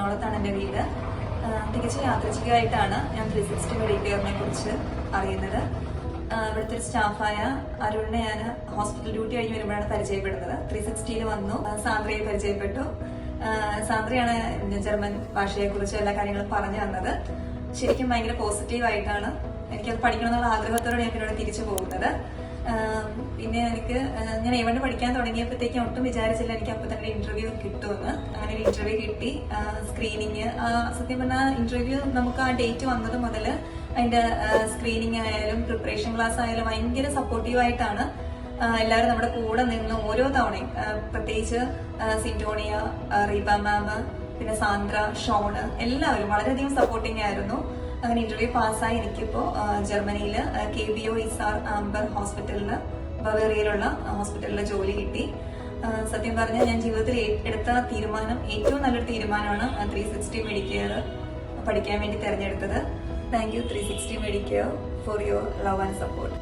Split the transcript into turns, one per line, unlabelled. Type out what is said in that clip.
എറണാകുളത്താണ് എൻ്റെ വീട്. തികച്ചും യാദൃച്ഛികമായിട്ടാണ് ഞാൻ 360 മെഡിക്കെയറിനെ കുറിച്ച് അറിയുന്നത്. ഇവിടുത്തെ ഒരു സ്റ്റാഫായ അരുണിനെ ഞാൻ ഹോസ്പിറ്റൽ ഡ്യൂട്ടി കഴിഞ്ഞ് വരുമ്പോഴാണ് പരിചയപ്പെടുന്നത്. 360 വന്നു, സാന്ദ്രയെ പരിചയപ്പെട്ടു. സാന്ദ്രയാണ് ജർമ്മൻ ഭാഷയെക്കുറിച്ച് എല്ലാ കാര്യങ്ങളും പറഞ്ഞു തന്നത്. ശരിക്കും ഭയങ്കര പോസിറ്റീവായിട്ടാണ്. എനിക്കത് പഠിക്കണമെന്നുള്ള ആഗ്രഹത്തോടെ ഞാൻ പിന്നീട് തിരിച്ചു പോകുന്നത്. പിന്നെ ഞാൻ A1 പഠിക്കാൻ തുടങ്ങിയപ്പോഴത്തേക്കും ഒട്ടും വിചാരിച്ചില്ല എനിക്ക് അപ്പൊ തന്നെ ഇന്റർവ്യൂ കിട്ടുമെന്ന്. അങ്ങനെ ഒരു ഇന്റർവ്യൂ കിട്ടി. സ്ക്രീനിങ്, സത്യം പറഞ്ഞാൽ ഇന്റർവ്യൂ നമുക്ക് ആ ഡേറ്റ് വന്നത് മുതൽ അതിന്റെ സ്ക്രീനിങ് ആയാലും പ്രിപ്പറേഷൻ ക്ലാസ് ആയാലും ഭയങ്കര സപ്പോർട്ടീവായിട്ടാണ് എല്ലാവരും നമ്മുടെ കൂടെ നിന്ന് ഓരോ തവണയും. പ്രത്യേകിച്ച് സിന്റോണിയ, റീബ മാം, പിന്നെ സാന്ദ്ര, ഷോണ് എല്ലാവരും വളരെയധികം സപ്പോർട്ടിങ് ആയിരുന്നു. അങ്ങനെ ഇന്റർവ്യൂ പാസ്സായി എനിക്കിപ്പോ ജർമ്മനിയില് KBO ഇസാർ ആംബർ ഹോസ്പിറ്റലില്, ബവേറിയയിലുള്ള ഹോസ്പിറ്റലില് ജോലി കിട്ടി. സത്യം പറഞ്ഞാൽ ഞാൻ ജീവിതത്തിൽ എടുത്ത തീരുമാനം ഏറ്റവും നല്ലൊരു തീരുമാനമാണ് 360 മെഡിക്കെയർ പഠിക്കാൻ വേണ്ടി തെരഞ്ഞെടുത്തത്. Thank you 360 Medicare for your love and support.